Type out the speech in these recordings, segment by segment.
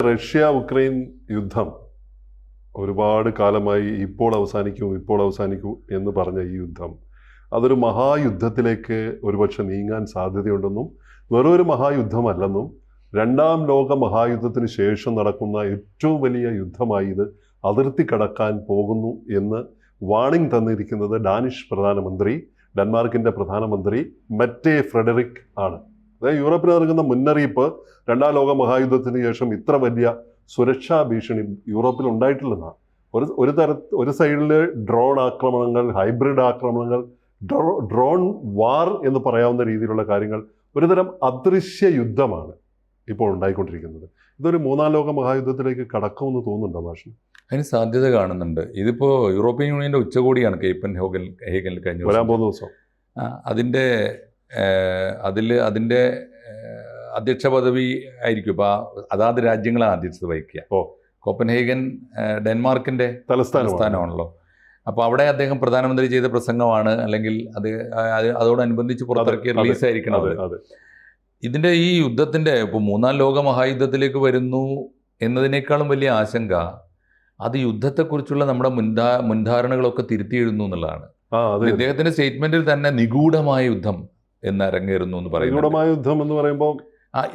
Russia Ukraine യുദ്ധം ഒരുപാട് കാലമായി ഇപ്പോൾ അവസാനിക്കൂ എന്ന് പറഞ്ഞ ഈ യുദ്ധം അതൊരു മഹായുദ്ധത്തിലേക്ക് ഒരുപക്ഷെ നീങ്ങാൻ സാധ്യതയുണ്ടെന്നും വെറൊരു മഹായുദ്ധമല്ലെന്നും രണ്ടാം ലോക മഹായുദ്ധത്തിന് ശേഷം നടക്കുന്ന ഏറ്റവും വലിയ യുദ്ധമായി ഇത് അതിർത്തി കടക്കാൻ പോകുന്നു എന്ന് വാണിംഗ് തന്നിരിക്കുന്നത് ഡെൻമാർക്കിൻ്റെ പ്രധാനമന്ത്രി മെറ്റെ ഫ്രെഡറിക് ആണ്. അതായത് യൂറോപ്പിന് നൽകുന്ന മുന്നറിയിപ്പ് രണ്ടാം ലോക മഹായുദ്ധത്തിന് ശേഷം ഇത്ര വലിയ സുരക്ഷാ ഭീഷണി യൂറോപ്പിൽ ഉണ്ടായിട്ടില്ലെന്നാണ്. ഒരു സൈഡിൽ ഡ്രോൺ ആക്രമണങ്ങൾ, ഹൈബ്രിഡ് ആക്രമണങ്ങൾ, ഡ്രോൺ വാർ എന്ന് പറയാവുന്ന രീതിയിലുള്ള കാര്യങ്ങൾ, ഒരുതരം അദൃശ്യ യുദ്ധമാണ് ഇപ്പോൾ ഉണ്ടായിക്കൊണ്ടിരിക്കുന്നത്. ഇതൊരു മൂന്നാം ലോക മഹായുദ്ധത്തിലേക്ക് കടക്കുമെന്ന് തോന്നുന്നുണ്ടോ മാഷിന്? അതിന് സാധ്യത കാണുന്നുണ്ട്. ഇതിപ്പോൾ യൂറോപ്യൻ യൂണിയൻ്റെ ഉച്ചകോടിയാണ് ഹേഗനിൽ കഴിഞ്ഞ വരാൻ പോകുന്ന ദിവസം. അതിൻ്റെ അധ്യക്ഷ പദവി ആയിരിക്കും ഇപ്പോൾ അതാത് രാജ്യങ്ങളാണ് അധ്യക്ഷത വഹിക്കുക. കോപ്പൻഹേഗൻ ഡെൻമാർക്കിൻ്റെ തലസ്ഥാനമാണല്ലോ. അപ്പോൾ അവിടെ അദ്ദേഹം പ്രധാനമന്ത്രി ചെയ്ത പ്രസംഗമാണ്, അല്ലെങ്കിൽ അതോടനുബന്ധിച്ച് പുറത്തിറക്കിയ റിലീസായിരിക്കണം അത്. ഇതിൻ്റെ ഈ യുദ്ധത്തിൻ്റെ ഇപ്പോൾ മൂന്നാം ലോക മഹായുദ്ധത്തിലേക്ക് വരുന്നു എന്നതിനേക്കാളും വലിയ ആശങ്ക അത് യുദ്ധത്തെക്കുറിച്ചുള്ള നമ്മുടെ മുൻധാരണകളൊക്കെ തിരുത്തി എഴുതുന്നു എന്നുള്ളതാണ്. ഇദ്ദേഹത്തിൻ്റെ സ്റ്റേറ്റ്മെൻറ്റിൽ തന്നെ നിഗൂഢമായ യുദ്ധം എന്ന് അരങ്ങേറുന്നു എന്ന് പറയുന്നു. നിഗൂഢമായ യുദ്ധം എന്ന് പറയുമ്പോൾ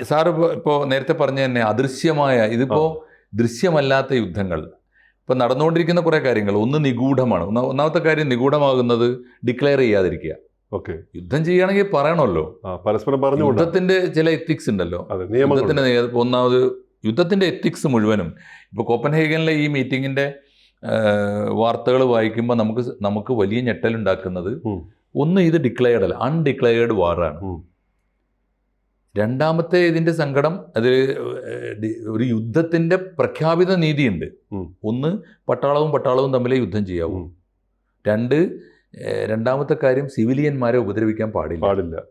സാറ് ഇപ്പോൾ നേരത്തെ പറഞ്ഞ തന്നെ അദൃശ്യമായ, ഇതിപ്പോൾ ദൃശ്യമല്ലാത്ത യുദ്ധങ്ങൾ ഇപ്പം നടന്നുകൊണ്ടിരിക്കുന്ന കുറേ കാര്യങ്ങൾ. ഒന്ന് നിഗൂഢമാണ്. ഒന്നാമത്തെ കാര്യം, നിഗൂഢമാകുന്നത് ഡിക്ലെയർ ചെയ്യാതിരിക്കുക. യുദ്ധം ചെയ്യുകയാണെങ്കിൽ പറയണമല്ലോ, പരസ്പരം പറഞ്ഞു. യുദ്ധത്തിൻ്റെ ചില എത്തിക്സ് ഉണ്ടല്ലോ. യുദ്ധത്തിൻ്റെ ഒന്നാമത് യുദ്ധത്തിൻ്റെ എത്തിക്സ് മുഴുവനും ഇപ്പോൾ കോപ്പൻഹേഗനിലെ ഈ മീറ്റിങ്ങിൻ്റെ വാർത്തകൾ വായിക്കുമ്പോൾ നമുക്ക് വലിയ ഞെട്ടലുണ്ടാക്കുന്നത്, ഒന്ന്, ഇത് ഡിക്ലെയർഡ് അല്ല, അൺഡിക്ലെയർഡ് വാറാണ്. രണ്ടാമത്തെ ഇതിൻ്റെ സങ്കടം, അത് ഒരു യുദ്ധത്തിൻ്റെ പ്രഖ്യാപിത നീതിയുണ്ട്. ഒന്ന്, പട്ടാളവും തമ്മിലേ യുദ്ധം ചെയ്യാവൂ. രണ്ടാമത്തെ കാര്യം, സിവിലിയന്മാരെ ഉപദ്രവിക്കാൻ പാടില്ല.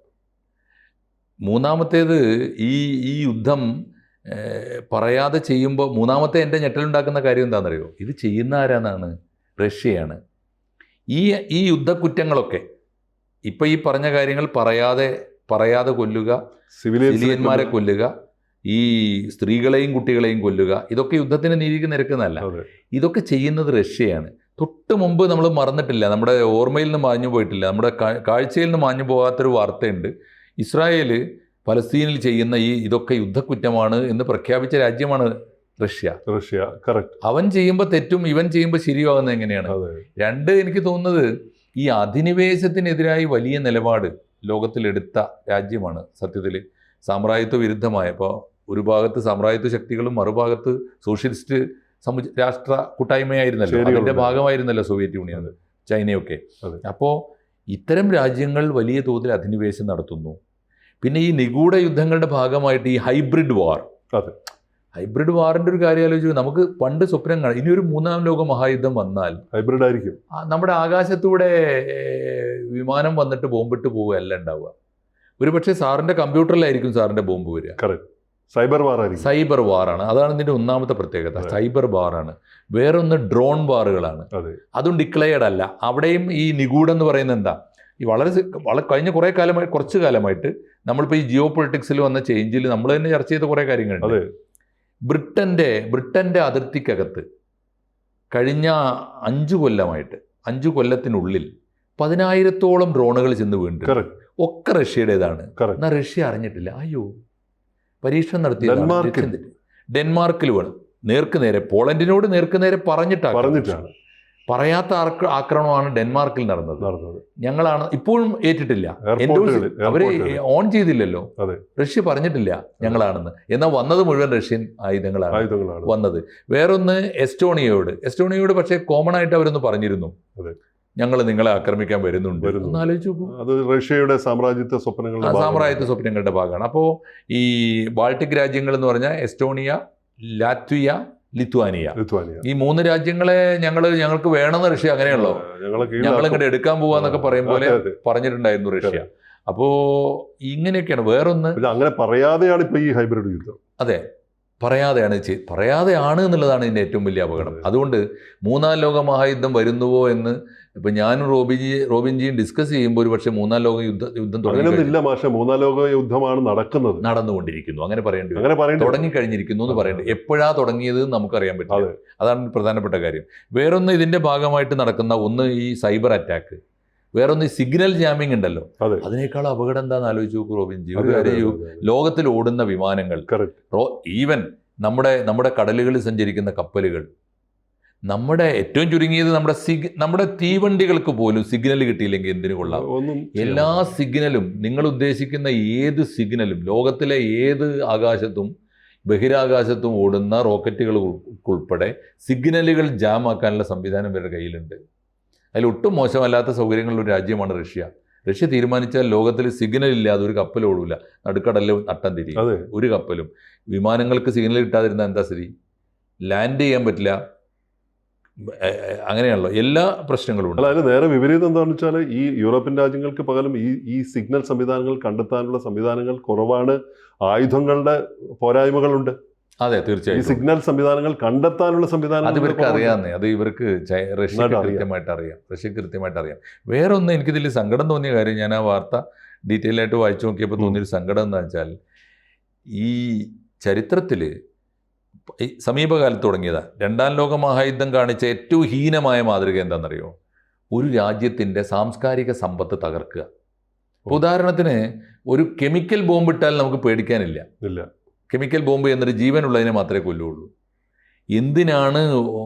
മൂന്നാമത്തേത്, ഈ യുദ്ധം പറയാതെ ചെയ്യുമ്പോൾ, മൂന്നാമത്തെ എൻ്റെ ഞെട്ടലുണ്ടാക്കുന്ന കാര്യം എന്താണെന്നറിയോ? ഇത് ചെയ്യുന്ന ആരാന്നാണ്? റഷ്യയാണ്. ഈ യുദ്ധക്കുറ്റങ്ങളൊക്കെ ഇപ്പം ഈ പറഞ്ഞ കാര്യങ്ങൾ പറയാതെ കൊല്ലുക, സിവിലിയന്മാരെ കൊല്ലുക, ഈ സ്ത്രീകളെയും കുട്ടികളെയും കൊല്ലുക, ഇതൊക്കെ യുദ്ധത്തിന് നീതിക്ക് നിരക്കുന്നതല്ല. ഇതൊക്കെ ചെയ്യുന്നത് റഷ്യയാണ്. തൊട്ട് മുമ്പ് നമ്മൾ മറന്നിട്ടില്ല, നമ്മുടെ ഓർമ്മയിൽ നിന്ന് മാഞ്ഞു പോയിട്ടില്ല, നമ്മുടെ കാഴ്ചയിൽ നിന്ന് മാഞ്ഞു പോകാത്തൊരു വാർത്തയുണ്ട്. ഇസ്രായേൽ ഫലസ്തീനിൽ ചെയ്യുന്ന ഇതൊക്കെ യുദ്ധക്കുറ്റമാണ് എന്ന് പ്രഖ്യാപിച്ച രാജ്യമാണ് റഷ്യ. കറക്റ്റ്. അവൻ ചെയ്യുമ്പോൾ തെറ്റും ഇവൻ ചെയ്യുമ്പോൾ ശരിയാകുന്നത് എങ്ങനെയാണ്? എനിക്ക് തോന്നുന്നത് ഈ അധിനിവേശത്തിനെതിരായി വലിയ നിലപാട് ലോകത്തിലെടുത്ത രാജ്യമാണ് സത്യത്തിൽ സാമ്രാജ്യത്വ വിരുദ്ധമായ. ഇപ്പോൾ ഒരു ഭാഗത്ത് സാമ്രാജ്യത്വ ശക്തികളും മറുഭാഗത്ത് സോഷ്യലിസ്റ്റ് രാഷ്ട്ര കൂട്ടായ്മയായിരുന്നല്ലോ, അതിൻ്റെ ഭാഗമായിരുന്നല്ലോ സോവിയറ്റ് യൂണിയൻ, ചൈനയൊക്കെ. അപ്പോൾ ഇത്തരം രാജ്യങ്ങൾ വലിയ തോതിൽ അധിനിവേശം നടത്തുന്നു. പിന്നെ ഈ നിഗൂഢ യുദ്ധങ്ങളുടെ ഭാഗമായിട്ട് ഈ ഹൈബ്രിഡ് വാറിൻ്റെ ഒരു കാര്യം ആലോചിച്ചു. നമുക്ക് പണ്ട് സ്വപ്നം കാണാം, ഇനിയൊരു മൂന്നാം ലോക മഹായുദ്ധം വന്നാൽ ഹൈബ്രിഡ് ആയിരിക്കും. നമ്മുടെ ആകാശത്തൂടെ വിമാനം വന്നിട്ട് ബോംബിട്ട് പോവുകയല്ല ഉണ്ടാവുക. ഒരുപക്ഷെ സാറിൻ്റെ കമ്പ്യൂട്ടറിലായിരിക്കും സാറിൻ്റെ ബോംബ് വരിക. സൈബർ വാറാണ്. അതാണ് ഇതിൻ്റെ ഒന്നാമത്തെ പ്രത്യേകത. സൈബർ വാറാണ്. വേറൊന്ന് ഡ്രോൺ വാറുകളാണ്. അതും ഡിക്ലെയർഡ് അല്ല. അവിടെയും ഈ നിഗൂഢം എന്ന് പറയുന്നത് എന്താ? ഈ കഴിഞ്ഞ കുറച്ച് കാലമായിട്ട് നമ്മളിപ്പോൾ ഈ ജിയോ പൊളിറ്റിക്സിൽ വന്ന ചേഞ്ചിൽ നമ്മൾ തന്നെ ചർച്ച ചെയ്ത കുറേ കാര്യങ്ങളുണ്ട്. ബ്രിട്ടൻ്റെ അതിർത്തിക്കകത്ത് കഴിഞ്ഞ 5 കൊല്ലത്തിനുള്ളിൽ 10,000-ഓളം ഡ്രോണുകൾ ചെന്ന് വീണിട്ടുണ്ട്. ഒക്കെ റഷ്യയുടേതാണ്. എന്നാൽ റഷ്യ അറിഞ്ഞിട്ടില്ല. അയ്യോ, പരീക്ഷണം നടത്തിയ ഡെൻമാർക്കിൽ വേണം. നേർക്കുനേരെ, പോളണ്ടിനോട് നേർക്കുനേരെ പറഞ്ഞിട്ടാണ്. പറയാത്ത ആക്രമണമാണ് ഡെൻമാർക്കിൽ നടന്നത്. ഞങ്ങളാണ് ഇപ്പോഴും ഏറ്റിട്ടില്ല, അവര് ഓൺ ചെയ്തില്ലല്ലോ. റഷ്യ പറഞ്ഞിട്ടില്ല ഞങ്ങളാണെന്ന്. എന്നാൽ വന്നത് മുഴുവൻ റഷ്യൻ ആയുധങ്ങളാണ് വന്നത്. വേറൊന്ന് എസ്റ്റോണിയയോട് പക്ഷേ കോമൺ ആയിട്ട് അവരൊന്ന് പറഞ്ഞിരുന്നു, ഞങ്ങൾ നിങ്ങളെ ആക്രമിക്കാൻ വരുന്നുണ്ട്. ഒന്ന് ആലോചിച്ച് നോക്കൂ. അത് റഷ്യയുടെ സാമ്രാജ്യത്വ സ്വപ്നങ്ങളുടെ ഭാഗമാണ്. അപ്പോൾ ഈ ബാൾട്ടിക് രാജ്യങ്ങൾ എന്ന് പറഞ്ഞാൽ എസ്റ്റോണിയ, ലാത്വിയ, ലിത്വാനിയ, ഈ 3 രാജ്യങ്ങളെ ഞങ്ങൾക്ക് വേണമെന്ന് റഷ്യ, അങ്ങനെയുള്ളോ, ഞങ്ങളിങ്ങോട്ട് എടുക്കാൻ പോവാന്നൊക്കെ പറയും പോലെ പറഞ്ഞിട്ടുണ്ടായിരുന്നു റഷ്യ. അപ്പോൾ ഇങ്ങനെയൊക്കെയാണ്. വേറൊന്ന്, അങ്ങനെ പറയാതെയാണ് ഇപ്പൊ ഈ ഹൈബ്രിഡ് യുദ്ധം. അതെ, പറയാതെയാണ് എന്നുള്ളതാണ് ഇതിൻ്റെ ഏറ്റവും വലിയ അപകടം. അതുകൊണ്ട് മൂന്നാം ലോക മഹായുദ്ധം വരുന്നുവോ എന്ന് ഇപ്പം ഞാനും റോബിൻജിയും ഡിസ്കസ് ചെയ്യുമ്പോൾ ഒരു പക്ഷേ മൂന്നാം ലോക യുദ്ധം അങ്ങനെയൊന്നുമില്ല മാഷെ, മൂന്നാം ലോക യുദ്ധമാണ് നടന്നുകൊണ്ടിരിക്കുന്നു, അങ്ങനെ പറയേണ്ടി വരും. തുടങ്ങിക്കഴിഞ്ഞിരിക്കുന്നു എന്ന് പറയേണ്ടത്. എപ്പോഴാണ് തുടങ്ങിയത് നമുക്കറിയാൻ പറ്റില്ല. അതാണ് പ്രധാനപ്പെട്ട കാര്യം. വേറൊന്ന് ഇതിൻ്റെ ഭാഗമായിട്ട് നടക്കുന്ന ഒന്ന് ഈ സൈബർ അറ്റാക്ക്, വേറൊന്ന് ഈ സിഗ്നൽ ജാമിംഗ് ഉണ്ടല്ലോ, അതിനേക്കാൾ അപകടം എന്താണെന്ന് ആലോചിച്ച് നോക്കൂ റോബിൻജി. ഒരു കാര്യം, ലോകത്തിൽ ഓടുന്ന വിമാനങ്ങൾ, ഈവൻ നമ്മുടെ കടലുകളിൽ സഞ്ചരിക്കുന്ന കപ്പലുകൾ, നമ്മുടെ ഏറ്റവും ചുരുങ്ങിയത് നമ്മുടെ തീവണ്ടികൾക്ക് പോലും സിഗ്നൽ കിട്ടിയില്ലെങ്കിൽ എന്തിനു കൊള്ളാം. എല്ലാ സിഗ്നലും, നിങ്ങൾ ഉദ്ദേശിക്കുന്ന ഏത് സിഗ്നലും, ലോകത്തിലെ ഏത് ആകാശത്തും ബഹിരാകാശത്തും ഓടുന്ന റോക്കറ്റുകൾക്കുൾപ്പെടെ സിഗ്നലുകൾ ജാം ആക്കാനുള്ള സംവിധാനം ഇവരുടെ കയ്യിലുണ്ട്. അതിലൊട്ടും മോശമല്ലാത്ത സൗകര്യങ്ങളുള്ള ഒരു രാജ്യമാണ് റഷ്യ. റഷ്യ തീരുമാനിച്ചാൽ ലോകത്തിൽ സിഗ്നൽ ഇല്ലാതെ ഒരു കപ്പൽ ഓടില്ല, നടുക്കടലിൽ നട്ടം തിരിയും ഒരു കപ്പലും. വിമാനങ്ങൾക്ക് സിഗ്നൽ കിട്ടാതിരുന്ന എന്താ സ്ഥിതി? ലാൻഡ് ചെയ്യാൻ പറ്റില്ല, അങ്ങനെയാണല്ലോ എല്ലാ പ്രശ്നങ്ങളും ഉണ്ട്. അതായത് നേരെ വിപരീതം എന്താണെന്ന് വെച്ചാൽ ഈ യൂറോപ്യൻ രാജ്യങ്ങൾക്ക് പകരം ഈ സിഗ്നൽ സംവിധാനങ്ങൾ കണ്ടെത്താനുള്ള സംവിധാനങ്ങൾ കുറവാണ്, ആയുധങ്ങളുടെ പോരായ്മകളുണ്ട്. അതെ, തീർച്ചയായും. ഈ സിഗ്നൽ സംവിധാനങ്ങൾ കണ്ടെത്താനുള്ള സംവിധാനം അത് ഇവർക്ക് അറിയാമെന്നേ, അത് ഇവർക്ക് റഷ്യക്ക് കൃത്യമായിട്ട് അറിയാം. വേറൊന്ന് എനിക്കിതിൽ സങ്കടം തോന്നിയ കാര്യം, ഞാൻ ആ വാർത്ത ഡീറ്റെയിൽ ആയിട്ട് വായിച്ചു നോക്കിയപ്പോൾ തോന്നിയൊരു സങ്കടം എന്താ വെച്ചാൽ, ഈ ചരിത്രത്തിൽ സമീപകാലത്ത് തുടങ്ങിയതാണ് രണ്ടാം ലോക മഹായുദ്ധം കാണിച്ച ഏറ്റവും ഹീനമായ മാതൃക എന്താണെന്നറിയോ? ഒരു രാജ്യത്തിൻ്റെ സാംസ്കാരിക സമ്പത്ത് തകർക്കുക. ഉദാഹരണത്തിന്, ഒരു കെമിക്കൽ ബോംബ് ഇട്ടാൽ നമുക്ക് പേടിക്കാനില്ല. കെമിക്കൽ ബോംബ് എന്നൊരു ജീവനുള്ളതിനെ മാത്രമേ കൊല്ലുകയുള്ളൂ. എന്തിനാണ്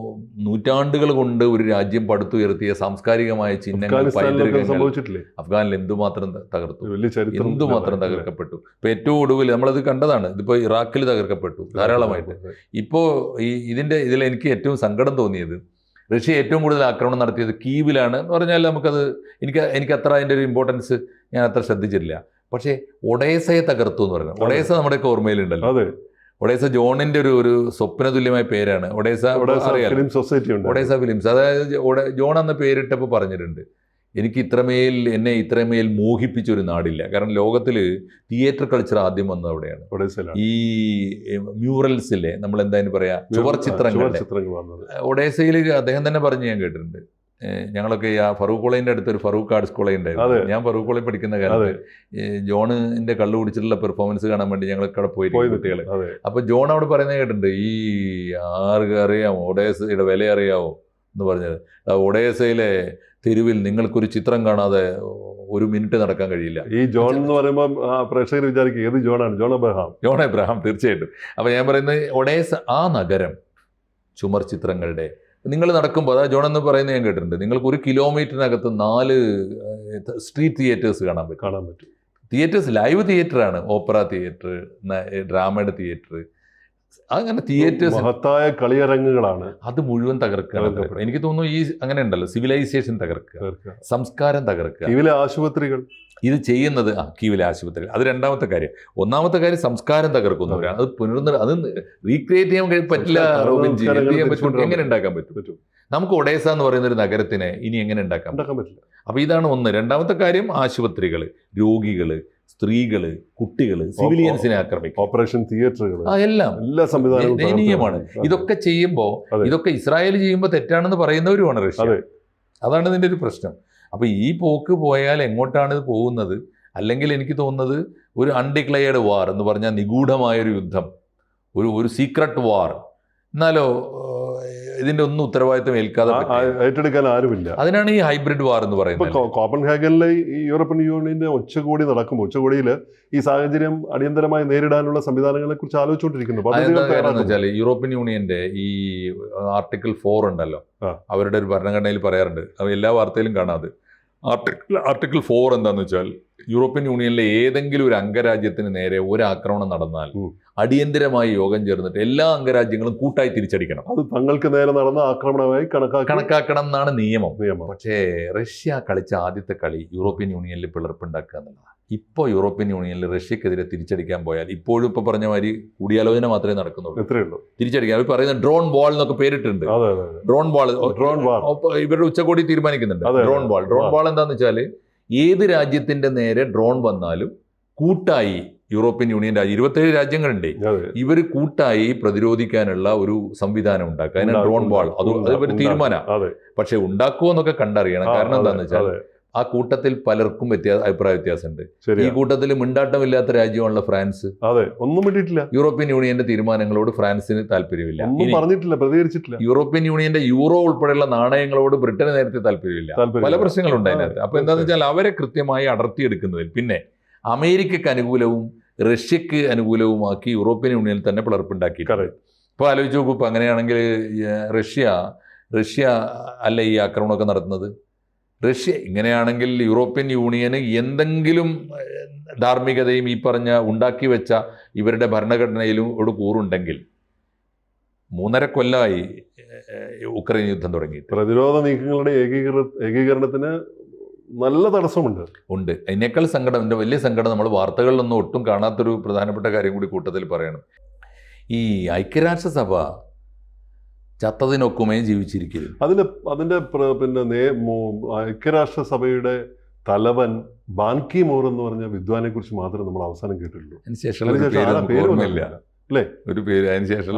നൂറ്റാണ്ടുകൾ കൊണ്ട് ഒരു രാജ്യം പടുത്തുയർത്തിയ സാംസ്കാരികമായ ചിഹ്നങ്ങൾ, അഫ്ഗാനിൽ എന്തുമാത്രം തകർത്തു, എന്തുമാത്രം തകർക്കപ്പെട്ടു. ഇപ്പോൾ ഏറ്റവും ഒടുവിൽ നമ്മളത് കണ്ടതാണ്, ഇതിപ്പോൾ ഇറാഖിൽ തകർക്കപ്പെട്ടു ധാരാളമായിട്ട്. ഇപ്പോൾ ഇതിൽ എനിക്ക് ഏറ്റവും സങ്കടം തോന്നിയത്, റഷ്യ ഏറ്റവും കൂടുതൽ ആക്രമണം നടത്തിയത് കീവിലാണ് എന്ന് പറഞ്ഞാൽ നമുക്കത് എനിക്ക് അത്ര അതിൻ്റെ ഒരു ഇമ്പോർട്ടൻസ് ഞാൻ അത്ര ശ്രദ്ധിച്ചിട്ടില്ല. പക്ഷേ ഒഡേസയെ തകർത്തു എന്ന് പറഞ്ഞു. ഒഡേസ നമ്മുടെയൊക്കെ ഓർമ്മയിലുണ്ടല്ലോ. ഒഡേസ ജോണിൻ്റെ ഒരു സ്വപ്ന തുല്യമായ പേരാണ്. Odessa films. അതായത് ജോൺ എന്ന പേരിട്ടപ്പോൾ പറഞ്ഞിട്ടുണ്ട്, എന്നെ ഇത്രമേൽ മോഹിപ്പിച്ചൊരു നാടില്ല. കാരണം ലോകത്തിൽ തിയേറ്റർ കൾച്ചർ ആദ്യം വന്നത് അവിടെയാണ്. ഈ മ്യൂറൽസിലെ നമ്മൾ എന്തായാലും പറയാ, ചുവർചിത്രങ്ങളുടെ ഒഡേസയിൽ അദ്ദേഹം തന്നെ പറഞ്ഞ് ഞാൻ കേട്ടിട്ടുണ്ട്. ഞങ്ങളൊക്കെ ആ ഫറൂഖ് കോളേജിൻ്റെ അടുത്തൊരു ഫറൂഖ് ആർട്സ് കോളേജ് ഉണ്ടായിരുന്നു. ഞാൻ ഫറൂഖ് കോളേജ് പഠിക്കുന്ന കാലത്ത് ജോണിൻ്റെ കള്ളു കുടിച്ചിട്ടുള്ള പെർഫോമൻസ് കാണാൻ വേണ്ടി ഞങ്ങളൊക്കെ അവിടെ പോയി കുട്ടികൾ. അപ്പോൾ ജോൺ അവിടെ പറയുന്നത് കേട്ടിട്ടുണ്ട്, ഈ ആർക്ക് അറിയാമോ ഒഡേസയുടെ വില അറിയാമോ എന്ന് പറഞ്ഞത്, ഒഡേസയിലെ തെരുവിൽ നിങ്ങൾക്കൊരു ചിത്രം കാണാതെ ഒരു മിനിറ്റ് നടക്കാൻ കഴിയില്ല. ഈ ജോൺ എന്ന് പറയുമ്പോൾ പ്രേക്ഷകർ വിചാരിക്കും ഏത് ജോണാണ്? ജോൺ എബ്രഹാം തീർച്ചയായിട്ടും. അപ്പോൾ ഞാൻ പറയുന്നത് ഒഡേസ ആ നഗരം ചുമർ ചിത്രങ്ങളുടെ, നിങ്ങൾ നടക്കുമ്പോൾ, അതാ ജോൺ എന്ന് പറയുന്നത് ഞാൻ കേട്ടിട്ടുണ്ട്, നിങ്ങൾക്ക് 1 കിലോമീറ്ററിനകത്ത് 4 സ്ട്രീറ്റ് തിയേറ്റേഴ്സ് കാണാൻ പറ്റും. തിയേറ്റേഴ്സ് ലൈവ് തിയേറ്ററാണ്, ഓപ്പറ തിയേറ്റർ, ഡ്രാമയുടെ തിയേറ്റർ, അങ്ങനെ തിയേറ്റേഴ്സ്, മഹത്തായ കളിയരങ്ങുകളാണ്. അത് മുഴുവൻ തകർക്കുക. എനിക്ക് തോന്നുന്നു ഈ അങ്ങനെ ഉണ്ടല്ലോ, സിവിലൈസേഷൻ തകർക്കുക, സംസ്കാരം തകർക്കുക, ആശുപത്രികൾ ഇത് ചെയ്യുന്നത്. കീവിലെ ആശുപത്രികൾ, അത് രണ്ടാമത്തെ കാര്യം. ഒന്നാമത്തെ കാര്യം സംസ്കാരം തകർക്കുന്നവരാണ്. അത് റീക്രിയേറ്റ് ചെയ്യാൻ പറ്റില്ല. റോബിൻജി, എങ്ങനെ ഉണ്ടാക്കാൻ പറ്റും? നമുക്ക് ഒഡേസ എന്ന് പറയുന്ന ഒരു നഗരത്തിനെ ഇനി എങ്ങനെ ഉണ്ടാക്കാൻ പറ്റില്ല. അപ്പോൾ ഇതാണ് ഒന്ന്. രണ്ടാമത്തെ കാര്യം, ആശുപത്രികൾ, രോഗികൾ, സ്ത്രീകള്, കുട്ടികള്, സിവിലിയൻസിനെ ആക്രമിക്കും, ഓപ്പറേഷൻ തിയേറ്ററുകൾ, എല്ലാം ദയനീയമാണ്. ഇതൊക്കെ ചെയ്യുമ്പോൾ, ഇതൊക്കെ ഇസ്രായേൽ ചെയ്യുമ്പോൾ തെറ്റാണെന്ന് പറയുന്നവരുമാണ് റഷ്യ. അതാണ് ഇതിൻ്റെ ഒരു പ്രശ്നം. അപ്പോൾ ഈ പോക്ക് പോയാൽ എങ്ങോട്ടാണ് ഇത് പോകുന്നത്? അല്ലെങ്കിൽ എനിക്ക് തോന്നുന്നത് ഒരു അൺഡിക്ലെയർഡ് വാർ എന്ന് പറഞ്ഞാൽ നിഗൂഢമായൊരു യുദ്ധം, ഒരു സീക്രട്ട് വാർ. എന്നാലോ ഇതിന്റെ ഒന്നും ഉത്തരവാദിത്തം ഏറ്റെടുക്കാൻ ആരുമില്ല. അതിനാണ് ഈ ഹൈബ്രിഡ് വാർ എന്ന് പറയുന്നത്. കോപ്പൻഹാഗനിലെ ഈ യൂറോപ്യൻ യൂണിയന്റെ ഉച്ചകോടി നടക്കുമ്പോൾ, ഉച്ചകോടിയിൽ ഈ സാഹചര്യം അടിയന്തരമായി നേരിടാനുള്ള സംവിധാനങ്ങളെ കുറിച്ച് ആലോചിച്ചുകൊണ്ടിരിക്കുന്നു. യൂറോപ്യൻ യൂണിയന്റെ ഈ ആർട്ടിക്കിൾ 4 ഉണ്ടല്ലോ, അവരുടെ ഒരു ഭരണഘടനയിൽ പറയാറുണ്ട്, എല്ലാ വാർത്തയിലും കാണാതെ. ആർട്ടിക്കിൾ 4 എന്താണെന്ന് വെച്ചാൽ, യൂറോപ്യൻ യൂണിയനിലെ ഏതെങ്കിലും ഒരു അംഗരാജ്യത്തിന് നേരെ ഒരു ആക്രമണം നടന്നാൽ അടിയന്തരമായി യോഗം ചേർന്നിട്ട് എല്ലാ അംഗരാജ്യങ്ങളും കൂട്ടായി തിരിച്ചടിക്കണം. അത് തങ്ങൾക്ക് നേരെ നടന്ന ആക്രമണമായി കണക്കാക്കണം എന്നാണ് നിയമം. പക്ഷേ റഷ്യ കളിച്ച ആദ്യത്തെ കളി യൂറോപ്യൻ യൂണിയനിൽ പിളർപ്പുണ്ടാക്കുക എന്നുള്ളതാണ്. ഇപ്പോൾ യൂറോപ്യൻ യൂണിയനിൽ റഷ്യക്കെതിരെ തിരിച്ചടിക്കാൻ പോയാൽ, ഇപ്പോഴും ഇപ്പോൾ പറഞ്ഞ മാതിരി കൂടിയാലോചന മാത്രമേ നടക്കുന്നുള്ളൂ. തിരിച്ചടിക്കാൻ അവർ പറയുന്നത് ഡ്രോൺ വാൾ എന്നൊക്കെ പേരിട്ടുണ്ട്. ഡ്രോൺ വാൾ ഇവരുടെ ഉച്ചകോടി തീരുമാനിക്കുന്നുണ്ട്. ഡ്രോൺ വാൾ എന്താണെന്ന് വെച്ചാൽ, ഏത് രാജ്യത്തിൻ്റെ നേരെ ഡ്രോൺ വന്നാലും കൂട്ടായി യൂറോപ്യൻ യൂണിയൻ 27 രാജ്യങ്ങളുണ്ട്. ഇവർ കൂട്ടായി പ്രതിരോധിക്കാനുള്ള ഒരു സംവിധാനം ഉണ്ടാക്കുക. അതിനാണ് ഡ്രോൺ വാൾ. അത് ഒരു തീരുമാനമാണ്. പക്ഷെ ഉണ്ടാക്കുമോ എന്നൊക്കെ കണ്ടറിയണം. കാരണം എന്താണെന്ന് വെച്ചാൽ ആ കൂട്ടത്തിൽ പലർക്കും അഭിപ്രായ വ്യത്യാസമുണ്ട്. ഈ കൂട്ടത്തിൽ മിണ്ടാട്ടമില്ലാത്ത രാജ്യമാണല്ലോ ഫ്രാൻസ്. ഒന്നും വേണ്ടിയിട്ടില്ല. യൂറോപ്യൻ യൂണിയന്റെ തീരുമാനങ്ങളോട് ഫ്രാൻസിന് താല്പര്യമില്ല. പ്രതികരിച്ചിട്ടില്ല. യൂറോപ്യൻ യൂണിയന്റെ യൂറോ ഉൾപ്പെടെയുള്ള നാണയങ്ങളോട് ബ്രിട്ടന് നേരത്തെ താല്പര്യമില്ല. പല പ്രശ്നങ്ങളുണ്ട് അതിനകത്ത്. അപ്പൊ എന്താണെന്ന് വെച്ചാൽ അവരെ കൃത്യമായി അടർത്തിയെടുക്കുന്നതിൽ പിന്നെ അമേരിക്കക്ക് അനുകൂലവും റഷ്യക്ക് അനുകൂലവുമാക്കി യൂറോപ്യൻ യൂണിയനിൽ തന്നെ പിളർപ്പുണ്ടാക്കി. ഇപ്പോൾ ആലോചിച്ച് നോക്കൂ. ഇപ്പം അങ്ങനെയാണെങ്കിൽ റഷ്യ അല്ല ഈ ആക്രമണമൊക്കെ നടത്തുന്നത്. റഷ്യ ഇങ്ങനെയാണെങ്കിൽ യൂറോപ്യൻ യൂണിയന് എന്തെങ്കിലും ധാർമ്മികതയും ഈ പറഞ്ഞ ഉണ്ടാക്കി വെച്ച ഇവരുടെ ഭരണഘടനയിലും ഒരു കൂറുണ്ടെങ്കിൽ 3.5 കൊല്ലമായി ഉക്രൈൻ യുദ്ധം തുടങ്ങിയിട്ട്. പ്രതിരോധ നീക്കങ്ങളുടെ ഏകീകരണത്തിന് നല്ല തടസ്സമുണ്ട്. അതിനേക്കാൾ സങ്കടം, എൻ്റെ വലിയ സങ്കടം, നമ്മൾ വാർത്തകളിലൊന്നും ഒട്ടും കാണാത്തൊരു പ്രധാനപ്പെട്ട കാര്യം കൂടി കൂട്ടത്തിൽ പറയണം. ഈ ഐക്യരാഷ്ട്രസഭ ചത്തതിനൊക്കുമേ ജീവിച്ചിരിക്കരുത്. അതിൻ്റെ പിന്നെ ഐക്യരാഷ്ട്രസഭയുടെ തലവൻ ബാൻ കി മൂൺ എന്ന് പറഞ്ഞ വിദ്വാനെ കുറിച്ച് മാത്രമേ നമ്മൾ അവസാനം കേട്ടിട്ടുള്ളൂ. അല്ലേ? ഒരു പേര് അതിനുശേഷം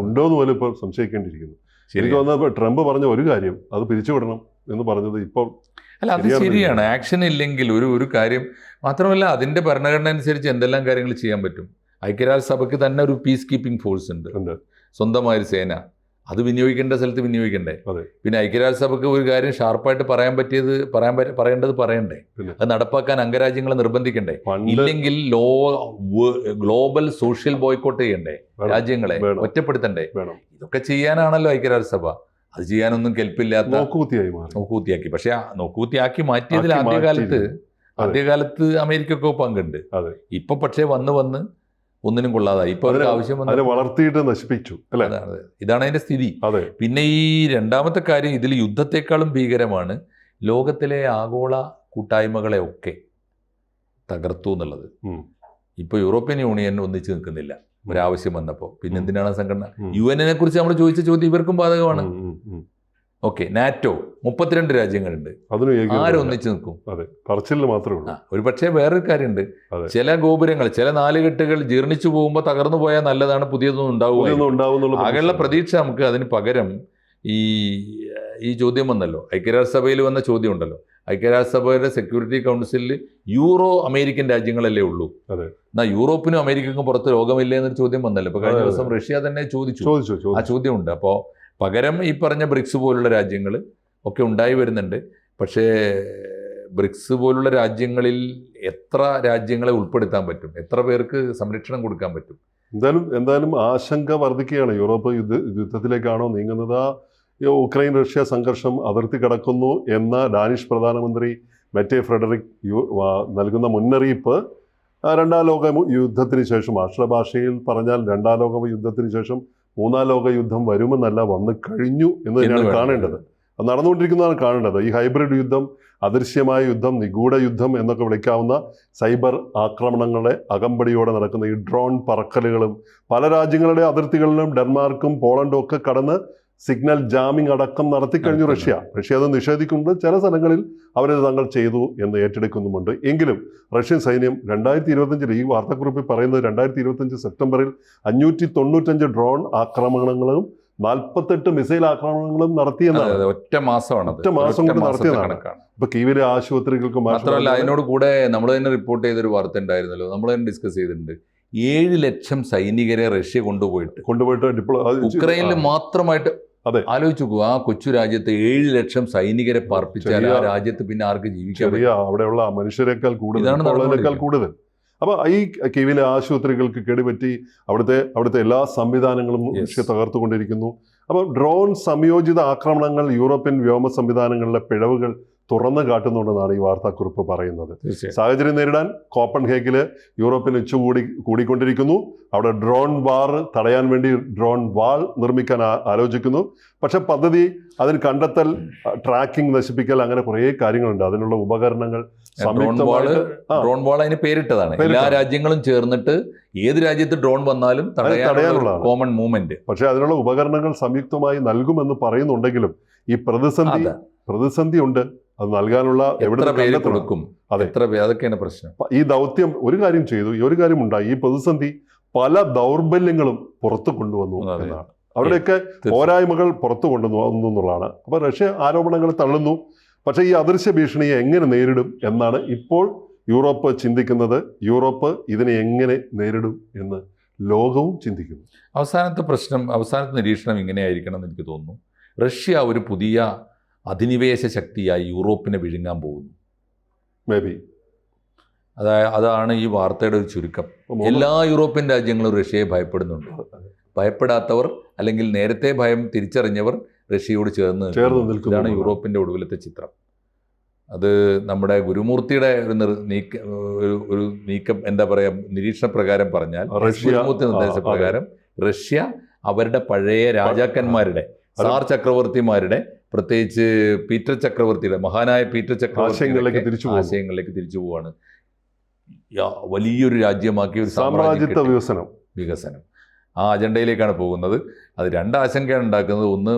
ഉണ്ടോന്ന് പോലും ഇപ്പോൾ സംശയിക്കേണ്ടിയിരിക്കുന്നു. എനിക്ക് തോന്നുന്നത് ട്രംപ് പറഞ്ഞ ഒരു കാര്യം അത് പിരിച്ചുവിടണം എന്ന് പറഞ്ഞത് ഇപ്പോൾ അല്ല, അത് ശരിയാണ്. ആക്ഷൻ ഇല്ലെങ്കിൽ ഒരു കാര്യം മാത്രമല്ല, അതിൻ്റെ ഭരണഘടന അനുസരിച്ച് എന്തെല്ലാം കാര്യങ്ങൾ ചെയ്യാൻ പറ്റും. ഐക്യരാഷ്ട്രസഭയ്ക്ക് തന്നെ ഒരു പീസ് കീപ്പിംഗ് ഫോഴ്സ് ഉണ്ട്, സ്വന്തമായൊരു സേന. അത് വിനിയോഗിക്കേണ്ട സ്ഥലത്ത് വിനിയോഗിക്കണ്ടേ. പിന്നെ ഐക്യരാഷ്ട്രസഭയ്ക്ക് ഒരു കാര്യം ഷാർപ്പായിട്ട് പറയേണ്ടത് പറയണ്ടേ. അത് നടപ്പാക്കാൻ അംഗരാജ്യങ്ങളെ നിർബന്ധിക്കണ്ടേ. ഇല്ലെങ്കിൽ ഗ്ലോബൽ സോഷ്യൽ ബോയ്ക്കോട്ട് ചെയ്യണ്ടേ, രാജ്യങ്ങളെ ഒറ്റപ്പെടുത്തണ്ടേ. ഇതൊക്കെ ചെയ്യാനാണല്ലോ ഐക്യരാഷ്ട്രസഭ. അത് ചെയ്യാനൊന്നും കെൽപ്പില്ലാത്ത നോക്കൂത്തിയാക്കി. പക്ഷെ നോക്കൂത്തിയാക്കി മാറ്റിയതിൽ ആദ്യകാലത്ത് അമേരിക്കക്കോ പങ്കുണ്ട്. ഇപ്പൊ പക്ഷേ വന്ന് ഒന്നിനും കൊള്ളാതായി. ഇപ്പൊ അവർക്ക് ആവശ്യം വളർത്തിയിട്ട് നശിപ്പിച്ചു. ഇതാണ് അതിന്റെ സ്ഥിതി. പിന്നെ ഈ രണ്ടാമത്തെ കാര്യം, ഇതിൽ യുദ്ധത്തെക്കാളും ഭീകരമാണ് ലോകത്തിലെ ആഗോള കൂട്ടായ്മകളെ ഒക്കെ തകർത്തു എന്നുള്ളത്. ഇപ്പൊ യൂറോപ്യൻ യൂണിയൻ ഒന്നിച്ചു നിൽക്കുന്നില്ല ഒരാവശ്യം വന്നപ്പോൾ. പിന്നെ എന്തിനാണ് സംഘടന? UN കുറിച്ച് നമ്മൾ ചോദിച്ച ചോദ്യം ഇവർക്കും ബാധകമാണ്. Okay, NATO 32 രാജ്യങ്ങളുണ്ട്. ആരൊന്നിച്ച് നിൽക്കും? ഒരു പക്ഷേ വേറൊരു കാര്യമുണ്ട്. ചില ഗോപുരങ്ങൾ, ചില നാലുകെട്ടുകൾ ജീർണിച്ചു പോകുമ്പോൾ തകർന്നു പോയാൽ നല്ലതാണ്, പുതിയതൊന്നും ഉണ്ടാവുക. ആകെയുള്ള പ്രതീക്ഷ നമുക്ക് അതിന് പകരം ഈ ചോദ്യം വന്നല്ലോ, ഐക്യരാഷ്ട്രസഭയിൽ വന്ന ചോദ്യം ഉണ്ടല്ലോ. ഐക്യരാഷ്ട്രസഭയുടെ സെക്യൂരിറ്റി കൗൺസിലിൽ യൂറോ അമേരിക്കൻ രാജ്യങ്ങളല്ലേ ഉള്ളൂ. എന്നാൽ യൂറോപ്പിനും അമേരിക്കക്കും പുറത്ത് രോഗമില്ലേ എന്നൊരു ചോദ്യം വന്നല്ലോ. ഇപ്പോൾ കഴിഞ്ഞ ദിവസം റഷ്യ തന്നെ ചോദിച്ചു. ആ ചോദ്യമുണ്ട്. അപ്പോൾ പകരം ഈ പറഞ്ഞ ബ്രിക്സ് പോലുള്ള രാജ്യങ്ങൾ ഒക്കെ ഉണ്ടായി വരുന്നുണ്ട്. പക്ഷേ ബ്രിക്സ് പോലുള്ള രാജ്യങ്ങളിൽ എത്ര രാജ്യങ്ങളെ ഉൾപ്പെടുത്താൻ പറ്റും? എത്ര പേർക്ക് സംരക്ഷണം കൊടുക്കാൻ പറ്റും? എന്തായാലും ആശങ്ക വർദ്ധിക്കുകയാണ്. യൂറോപ്പ് യുദ്ധത്തിലേക്കാണോ നീങ്ങുന്നത്? ഉക്രൈൻ റഷ്യ സംഘർഷം അതിർത്തി കടക്കുന്നു എന്ന ഡാനിഷ് പ്രധാനമന്ത്രി മെറ്റെ ഫ്രെഡറിക് നൽകുന്ന മുന്നറിയിപ്പ് രണ്ടാം ലോക യുദ്ധത്തിന് ശേഷം, ഭാഷയിൽ പറഞ്ഞാൽ രണ്ടാം ലോക യുദ്ധത്തിന് ശേഷം മൂന്നാം ലോക യുദ്ധം വരുമെന്നല്ല, വന്നു കഴിഞ്ഞു എന്ന് തന്നെയാണ് കാണേണ്ടത്. അത് നടന്നുകൊണ്ടിരിക്കുന്നതാണ് കാണേണ്ടത്. ഈ ഹൈബ്രിഡ് യുദ്ധം, അദൃശ്യമായ യുദ്ധം, നിഗൂഢ യുദ്ധം എന്നൊക്കെ വിളിക്കാവുന്ന സൈബർ ആക്രമണങ്ങളെ അകമ്പടിയോടെ നടക്കുന്ന ഈ ഡ്രോൺ പറക്കലുകളും പല രാജ്യങ്ങളുടെ അതിർത്തികളിലും ഡെൻമാർക്കും പോളണ്ടും ഒക്കെ കടന്ന് സിഗ്നൽ ജാമിംഗ് അടക്കം നടത്തിക്കഴിഞ്ഞു റഷ്യ അത് നിഷേധിക്കുന്നുണ്ട്. ചില സ്ഥലങ്ങളിൽ അവരത് തങ്ങൾ ചെയ്തു എന്ന് ഏറ്റെടുക്കുന്നുമുണ്ട്. എങ്കിലും റഷ്യൻ സൈന്യം 2025 ഈ വാർത്താക്കുറിപ്പിൽ പറയുന്നത് 2025 സെപ്റ്റംബറിൽ 595 ഡ്രോൺ ആക്രമണങ്ങളും 48 മിസൈൽ ആക്രമണങ്ങളും നടത്തിയെന്നാണ്. ഒറ്റ മാസം കൊണ്ട് നടത്തിയതാണ്. ഇപ്പൊ കീവിലെ ആശുപത്രികൾക്ക് മാത്രമല്ല, അതിനോട് കൂടെ നമ്മൾ തന്നെ റിപ്പോർട്ട് ചെയ്തൊരു വാർത്ത ഉണ്ടായിരുന്നല്ലോ, നമ്മൾ തന്നെ ഡിസ്കസ് ചെയ്തിട്ടുണ്ട്. 7 ലക്ഷം സൈനികരെ റഷ്യ കൊണ്ടുപോയിട്ട് ഉക്രൈനിൽ മാത്രമായിട്ട് ആലോചിച്ചു നോക്കൂ. ആ കൊച്ചു രാജ്യത്ത് 7 ലക്ഷം സൈനികരെ പാർപ്പിച്ചാൽ ആ രാജ്യത്ത് പിന്നെ ആർക്ക് ജീവിക്കാൻ? അവിടെയുള്ള മനുഷ്യരെക്കാൾ കൂടുതൽ. അപ്പൊ ഈ കീവിലെ ആശുപത്രികൾക്ക് കേടുപറ്റി അവിടുത്തെ എല്ലാ സംവിധാനങ്ങളും റഷ്യ തകർത്തുകൊണ്ടിരിക്കുന്നു. അപ്പോൾ ഡ്രോൺ സംയോജിത ആക്രമണങ്ങൾ യൂറോപ്യൻ വ്യോമ സംവിധാനങ്ങളിലെ പിഴവുകൾ തുറന്നു കാട്ടുന്നുണ്ടെന്നാണ് ഈ വാർത്താക്കുറിപ്പ് പറയുന്നത്. സാഹചര്യം നേരിടാൻ കോപ്പൻഹേഗില് യൂറോപ്യൻ ഉച്ചകോടി കൂടിക്കൊണ്ടിരിക്കുന്നു. അവിടെ ഡ്രോൺ വാർ തടയാൻ വേണ്ടി ഡ്രോൺ വാൾ നിർമ്മിക്കാൻ ആലോചിക്കുന്നു. പക്ഷെ പദ്ധതി അതിന് കണ്ടെത്തൽ, ട്രാക്കിംഗ്, നശിപ്പിക്കൽ, അങ്ങനെ കുറേ കാര്യങ്ങളുണ്ട്. അതിനുള്ള ഉപകരണങ്ങൾ ഡ്രോൺ വാൾ അതിന് പേരിട്ടതാണ്. എല്ലാ രാജ്യങ്ങളും ചേർന്നിട്ട് ഏത് രാജ്യത്ത് ഡ്രോൺ വന്നാലും തടയാനുള്ള കോമൺ മൂവ്മെന്റ്. പക്ഷെ അതിനുള്ള ഉപകരണങ്ങൾ സംയുക്തമായി നൽകുമെന്ന് പറയുന്നുണ്ടെങ്കിലും ഈ പ്രതിസന്ധി ഉണ്ട്. അത് നൽകാനുള്ള എത്ര പേര് കണ്ടെത്തണം. കൊടുക്കും, അതെ. എത്ര പേര്, അതൊക്കെയാണ് പ്രശ്നം. ഈ ദൗത്യം ഒരു കാര്യം ചെയ്തു, ഈ ഒരു കാര്യം ഉണ്ടായി, ഈ പ്രതിസന്ധി പല ദൗർബല്യങ്ങളും പുറത്തു കൊണ്ടുവന്നു അതെ. എന്നാണ്. അവരുടെയൊക്കെ പോരായ്മകൾ പുറത്തു കൊണ്ടുവന്നു എന്നുള്ളതാണ്. അപ്പോൾ റഷ്യ ആരോപണങ്ങൾ തള്ളുന്നു. പക്ഷേ ഈ അദൃശ്യ ഭീഷണിയെ എങ്ങനെ നേരിടും എന്നാണ് ഇപ്പോൾ യൂറോപ്പ് ചിന്തിക്കുന്നത്. യൂറോപ്പ് ഇതിനെ എങ്ങനെ നേരിടും എന്ന് ലോകവും ചിന്തിക്കുന്നു. അവസാനത്തെ നിരീക്ഷണം ഇങ്ങനെയായിരിക്കണം എന്ന് എനിക്ക് തോന്നുന്നു. റഷ്യ ഒരു പുതിയ അധിനിവേശ ശക്തിയായി യൂറോപ്പിനെ വിഴുങ്ങാൻ പോകുന്നു. മേ ബി അതാണ് ഈ വാർത്തയുടെ ഒരു ചുരുക്കം. എല്ലാ യൂറോപ്യൻ രാജ്യങ്ങളും റഷ്യയെ ഭയപ്പെടുന്നുണ്ട്. ഭയപ്പെടാത്തവർ അല്ലെങ്കിൽ നേരത്തെ ഭയം തിരിച്ചറിഞ്ഞവർ റഷ്യയോട് ചേർന്ന് നിൽക്കുന്നു. ഇതാണ് യൂറോപ്പിൻ്റെ ഒടുവിലത്തെ ചിത്രം. അത് നമ്മുടെ ഗുരുമൂർത്തിയുടെ ഒരു നീക്കം, എന്താ പറയുക, നിരീക്ഷണ പ്രകാരം പറഞ്ഞാൽ, ഗുരുമൂർത്തി നിർദ്ദേശപ്രകാരം റഷ്യ അവരുടെ പഴയ രാജാക്കന്മാരുടെ, സാർ ചക്രവർത്തിമാരുടെ, പ്രത്യേകിച്ച് പീറ്റർ ചക്രവർത്തിയുടെ, മഹാനായ പീറ്റർ ചക്രവർത്തിയിലേക്ക് തിരിച്ചു പോവാണ്. വലിയൊരു രാജ്യമാക്കി ഒരു സാമ്രാജ്യത്വ വികസനം ആ അജണ്ടയിലേക്കാണ് പോകുന്നത്. അത് രണ്ട് ആശങ്കയാണ് ഉണ്ടാക്കുന്നത്. ഒന്ന്,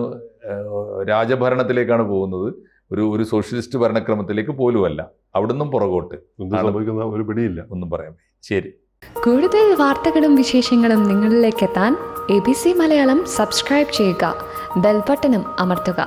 രാജഭരണത്തിലേക്കാണ് പോകുന്നത്, ഒരു സോഷ്യലിസ്റ്റ് ഭരണക്രമത്തിലേക്ക് പോലുമല്ല. അവിടുന്നും പുറകോട്ട് ഒരു പിടിയില്ല, ഒന്നും പറയാം. ശരി. കൂടുതൽ വാർത്തകളും വിശേഷങ്ങളും നിങ്ങളിലേക്ക് എത്താൻ ABC മലയാളം സബ്സ്ക്രൈബ് ചെയ്യുക, ബെൽബട്ടനും അമർത്തുക.